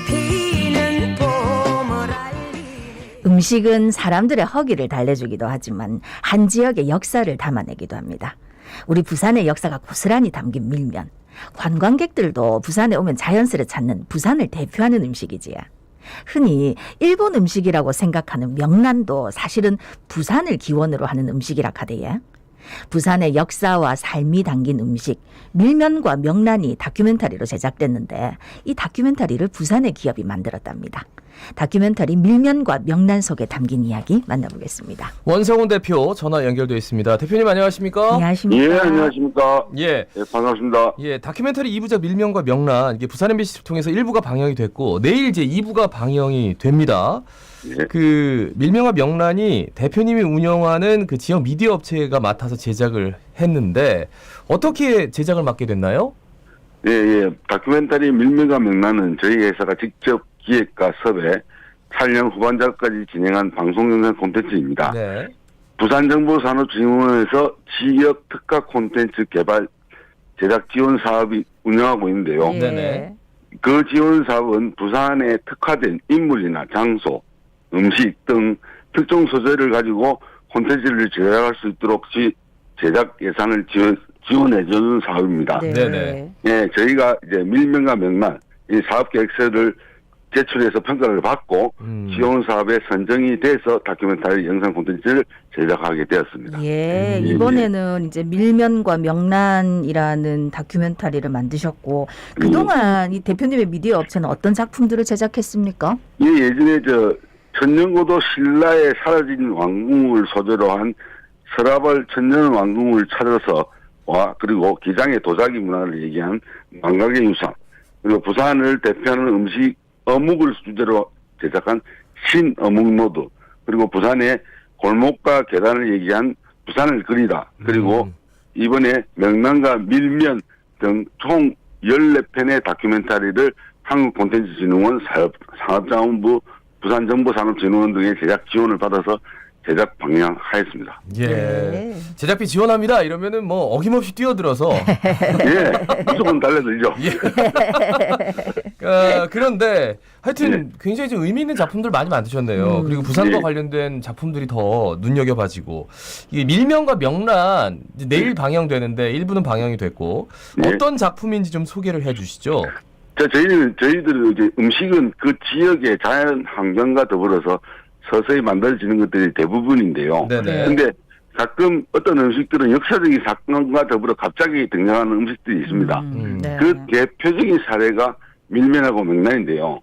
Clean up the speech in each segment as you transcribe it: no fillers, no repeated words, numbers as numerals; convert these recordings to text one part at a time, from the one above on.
피는 봄을 알리네. 음식은 사람들의 허기를 달래주기도 하지만 한 지역의 역사를 담아내기도 합니다. 우리 부산의 역사가 고스란히 담긴 밀면. 관광객들도 부산에 오면 자연스레 찾는 부산을 대표하는 음식이지요. 흔히 일본 음식이라고 생각하는 명란도 사실은 부산을 기원으로 하는 음식이라 하대요. 부산의 역사와 삶이 담긴 음식 밀면과 명란이 다큐멘터리로 제작됐는데 이 다큐멘터리를 부산의 기업이 만들었답니다. 다큐멘터리 밀면과 명란 속에 담긴 이야기 만나보겠습니다. 원성훈 대표 전화 연결되어 있습니다. 대표님 안녕하십니까? 안녕하십니까? 예, 안녕하십니까. 예. 예, 반갑습니다. 예, 다큐멘터리 2부작 밀면과 명란 이게 부산 MBC를 통해서 1부가 방영이 됐고 내일 이제 2부가 방영이 됩니다. 예. 그 밀면과 명란이 대표님이 운영하는 그 지역 미디어 업체가 맡아서 제작을 했는데 어떻게 제작을 맡게 됐나요? 예, 예. 다큐멘터리 밀면과 명란은 저희 회사가 직접 기획과 섭외, 촬영 후반작까지 진행한 방송 영상 콘텐츠입니다. 네. 부산정보산업진흥원에서 지역 특화 콘텐츠 개발 제작 지원 사업이 운영하고 있는데요. 예. 네네. 그 지원 사업은 부산에 특화된 인물이나 장소, 음식 등 특정 소재를 가지고 콘텐츠를 제작할 수 있도록 제작 예산을 지원해주는 사업입니다. 네. 네네. 예, 저희가 이제 밀면과 명란 이 사업 계획서를 제출해서 평가를 받고 지원 사업에 선정이 돼서 다큐멘터리 영상 콘텐츠를 제작하게 되었습니다. 예, 이번에는 이제 밀면과 명란이라는 다큐멘터리를 만드셨고 그동안 이 대표님의 미디어 업체는 어떤 작품들을 제작했습니까? 예, 예전에 천년고도 신라에 사라진 왕궁을 소재로 한 서라벌 천년 왕궁을 찾아서 그리고 기장의 도자기 문화를 얘기한 망각의 유산, 그리고 부산을 대표하는 음식 어묵을 주제로 제작한 신어묵노드, 그리고 부산의 골목과 계단을 얘기한 부산을 그리다, 그리고 이번에 명란과 밀면 등 총 14편의 다큐멘터리를 한국콘텐츠진흥원 산업자원부 부산정보산업진흥원 등의 제작 지원을 받아서 제작 방영하였습니다. 예. 네. 제작비 지원합니다. 이러면은 뭐 어김없이 뛰어들어서 예, 무조건 달려들죠. 그런데 하여튼 굉장히 좀 의미 있는 작품들 많이 만드셨네요. 그리고 부산과 예. 관련된 작품들이 더 눈여겨봐지고 이 밀면과 명란 이제 내일 방영되는데 1부는 방영이 됐고 예. 어떤 작품인지 좀 소개를 해주시죠. 저희들은 이제 음식은 그 지역의 자연 환경과 더불어서 서서히 만들어지는 것들이 대부분인데요. 네네. 근데 가끔 어떤 음식들은 역사적인 사건과 더불어 갑자기 등장하는 음식들이 있습니다. 네. 그 대표적인 사례가 밀면하고 명란인데요.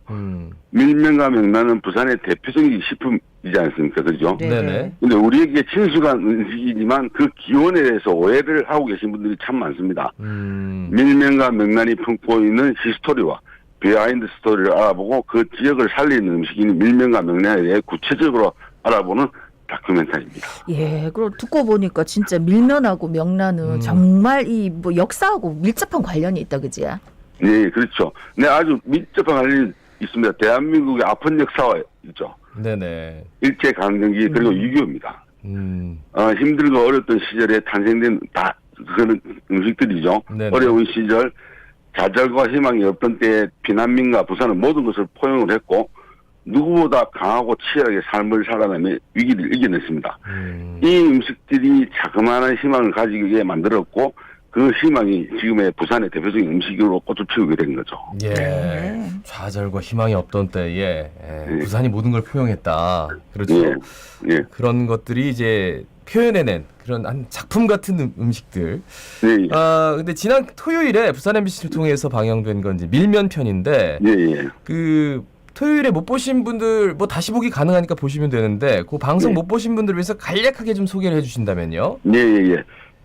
밀면과 명란은 부산의 대표적인 식품이지 않습니까? 그죠? 네네. 근데 우리에게 친숙한 음식이지만 그 기원에 대해서 오해를 하고 계신 분들이 참 많습니다. 밀면과 명란이 품고 있는 히스토리와 비하인드 스토리를 알아보고 그 지역을 살리는 음식인 밀면과 명란에 대해 구체적으로 알아보는 다큐멘터리입니다. 예, 그리고 듣고 보니까 진짜 밀면하고 명란은 정말 이 뭐 역사하고 밀접한 관련이 있다, 그지? 네, 그렇죠. 네, 아주 밀접한 관련이 있습니다. 대한민국의 아픈 역사와 있죠. 네네. 일제강점기 그리고 6.25입니다. 힘들고 어렸던 시절에 탄생된 다 그런 음식들이죠. 네네. 어려운 시절 좌절과 희망이 없던 때에 피난민과 부산은 모든 것을 포용을 했고 누구보다 강하고 치열하게 삶을 살아가며 위기를 이겨냈습니다. 이 음식들이 자그마한 희망을 가지기 위해 만들었고 그 희망이 지금의 부산의 대표적인 음식으로 꽃을 피우게 된 거죠. 예. 좌절과 희망이 없던 때에 부산이 모든 걸 포용했다. 그렇죠. 예. 예. 그런 것들이 이제 표현해낸 그런 한 작품 같은 음식들. 예. 근데 지난 토요일에 부산 MBC를 통해서 방영된 건 이제 밀면 편인데 예. 예. 그 토요일에 못 보신 분들 뭐 다시 보기 가능하니까 보시면 되는데 그 방송 예. 못 보신 분들을 위해서 간략하게 좀 소개를 해주신다면요. 예. 예.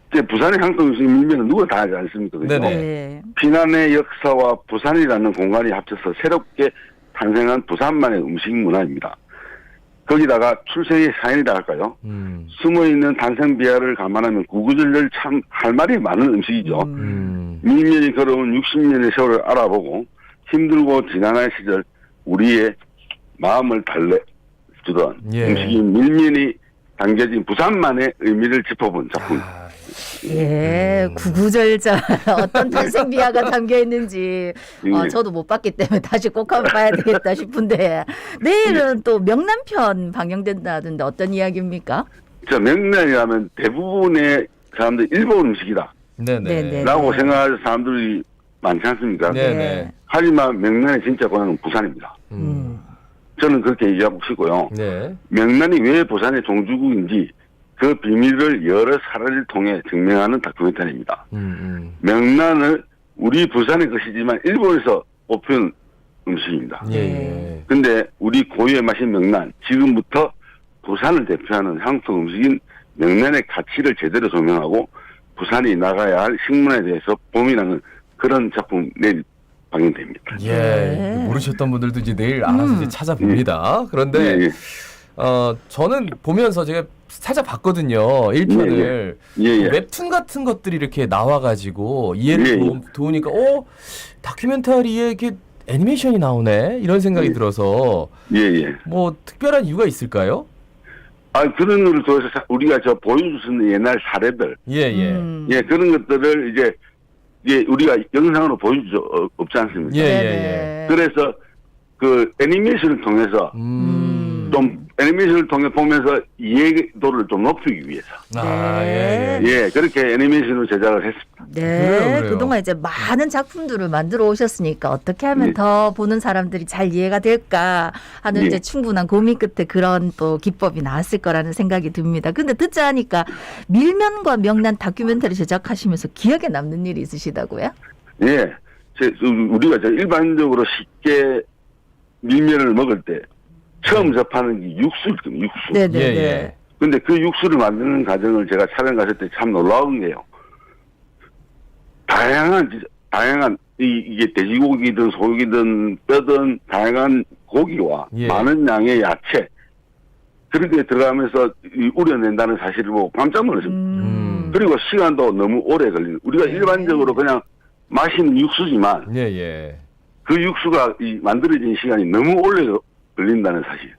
이제 부산의 향토 음식 밀면은 누가 다 알지 않습니까? 그죠? 네네. 네. 피난의 역사와 부산이라는 공간이 합쳐서 새롭게 탄생한 부산만의 음식 문화입니다. 거기다가 출생의 사연이라 할까요? 숨어있는 탄생 비하를 감안하면 구구절절 참 할 말이 많은 음식이죠. 밀면이 걸어온 60년의 세월을 알아보고 힘들고 지난한 시절 우리의 마음을 달래주던 예. 음식인 밀면이 담겨진 부산만의 의미를 짚어본 작품. 예, 구구절절 어떤 탄생 비하가 담겨 있는지 저도 못 봤기 때문에 다시 꼭 한번 봐야 되겠다 싶은데 내일은 또 명란편 방영된다던데 어떤 이야기입니까? 저 명란이라면 대부분의 사람들이 일본 음식이다 네네. 라고 생각하는 사람들이 많지 않습니까? 네네. 하지만 명란의 진짜 고향은 부산입니다. 저는 그렇게 얘기하고 싶고요. 네. 명란이 왜 부산의 종주국인지 그 비밀을 여러 사례를 통해 증명하는 다큐멘터리입니다. 명란을 우리 부산의 것이지만 일본에서 뽑힌 음식입니다. 예. 근데 우리 고유의 맛인 명란, 지금부터 부산을 대표하는 향토 음식인 명란의 가치를 제대로 조명하고 부산이 나가야 할 식문화에 대해서 고민하는 그런 작품 내일 방영됩니다. 예. 모르셨던 분들도 이제 내일 알아서 이제 찾아봅니다. 그런데 저는 보면서 제가 찾아봤거든요. 1편을. 웹툰 같은 것들이 이렇게 나와가지고 이해를 도우니까 다큐멘터리에 이렇게 애니메이션이 나오네 이런 생각이 들어서 뭐 특별한 이유가 있을까요? 그런 걸 통해서 우리가 보여줄 수 있는 옛날 사례들, 그런 것들을 이제 우리가 영상으로 보여줄 수 없지 않습니까? 그래서 그 애니메이션을 통해서 좀 애니메이션을 통해 보면서 이해도를 좀 높이기 위해서. 그렇게 애니메이션을 제작을 했습니다. 네. 그래요. 그동안 이제 많은 작품들을 만들어 오셨으니까 어떻게 하면 더 보는 사람들이 잘 이해가 될까 하는 이제 충분한 고민 끝에 그런 또 기법이 나왔을 거라는 생각이 듭니다. 근데 듣자 하니까 밀면과 명란 다큐멘터리 제작하시면서 기억에 남는 일이 있으시다고요? 우리가 일반적으로 쉽게 밀면을 먹을 때 처음 접하는 게 육수거든요, 육수. 네네네. 근데 그 육수를 만드는 과정을 제가 촬영 갔을 때 참 놀라운 게요. 다양한, 이게 돼지고기든 소고기든 뼈든 다양한 고기와 많은 양의 야채, 그렇게 들어가면서 우려낸다는 사실을 보고 깜짝 놀랐습니다. 그리고 시간도 너무 오래 걸리는, 우리가 일반적으로 그냥 마시는 육수지만, 그 육수가 만들어진 시간이 너무 오래 걸린다는 사실.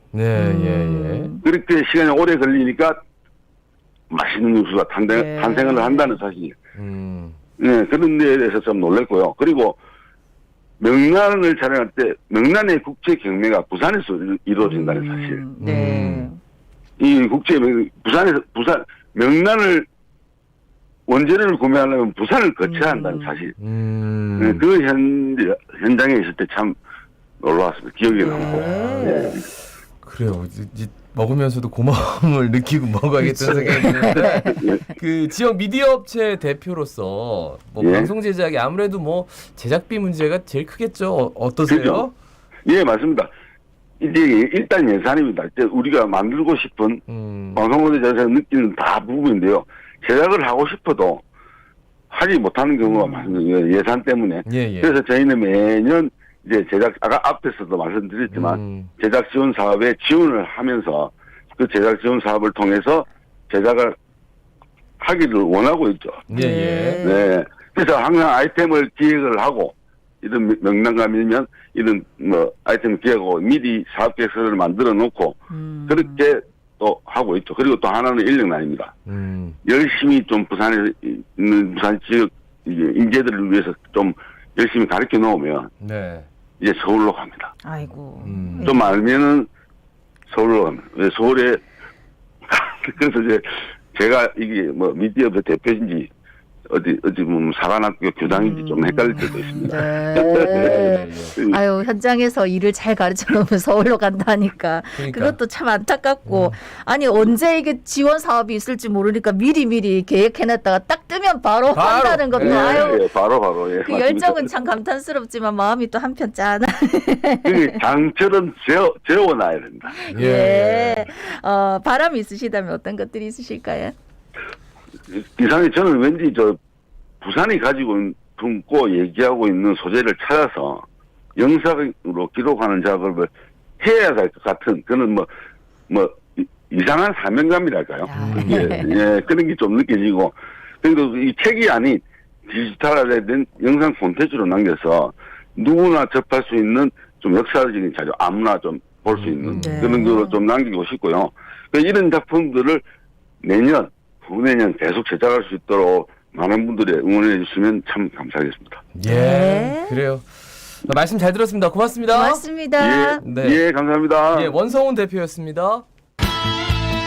그렇게 시간이 오래 걸리니까 맛있는 육수가 탄생을 한다는 사실. 그런 데에 대해서 좀 놀랐고요. 그리고 명란을 촬영할 때 명란의 국제 경매가 부산에서 이루어진다는 사실. 이 부산 명란을 원재료를 구매하려면 부산을 거쳐야 한다는 사실. 그 현장에 있을 때 참 놀라웠습니다. 기억에 남고. 그래요. 먹으면서도 고마움을 느끼고 먹어야겠다는 생각이 드는데 그 지역 미디어 업체 대표로서 방송 제작이 아무래도 제작비 문제가 제일 크겠죠. 어떠세요? 그렇죠? 맞습니다. 이제 일단 예산입니다. 이제 우리가 만들고 싶은 방송국에서 느끼는 다 부분인데요. 제작을 하고 싶어도 하지 못하는 경우가 많습니다. 예산 때문에. 그래서 저희는 매년 이제 아까 앞에서도 말씀드렸지만 제작 지원 사업에 지원을 하면서 그 제작 지원 사업을 통해서 제작을 하기를 원하고 있죠. 그래서 항상 아이템을 기획을 하고 이런 명란과 밀면 이런 아이템 기획하고 미리 사업 계획서를 만들어 놓고 그렇게 또 하고 있죠. 그리고 또 하나는 인력난입니다. 열심히 좀 부산에 있는 부산 지역 인재들을 위해서 좀 열심히 가르쳐 놓으면 이제 서울로 갑니다. 아이고. 좀 알면은 서울로 갑니다. 서울에 그래서 이제 제가 이게 미디어 대표인지 어디 사관학교 교장인지 좀 헷갈릴 때도 있습니다. 아유, 현장에서 일을 잘 가르쳐 놓으면 서울로 간다니까. 그것도 참 안타깝고. 아니, 언제 이게 지원 사업이 있을지 모르니까 미리 계획해놨다가 딱 뜨면 바로 한다는 것도 아유. 바로. 그 열정은 참 감탄스럽지만 마음이 또 한편 짠. 그게 장처럼 재워놔야 된다. 바람이 있으시다면 어떤 것들이 있으실까요? 이상하게 저는 왠지 부산이 가지고 품고 얘기하고 있는 소재를 찾아서 영상으로 기록하는 작업을 해야 할 것 같은 그런 이상한 사명감이랄까요? 그런 게 좀 느껴지고 그리고 이 책이 아닌 디지털화된 영상 콘텐츠로 남겨서 누구나 접할 수 있는 좀 역사적인 자료 아무나 좀 볼 수 있는 그런 거로 좀 남기고 싶고요. 이런 작품들을 내년 후내년 계속 제작할 수 있도록 많은 분들이 응원해 주시면 참 감사하겠습니다. 예, 네. 그래요. 말씀 잘 들었습니다. 고맙습니다. 고맙습니다. 네. 예, 감사합니다. 예, 원성훈 대표였습니다.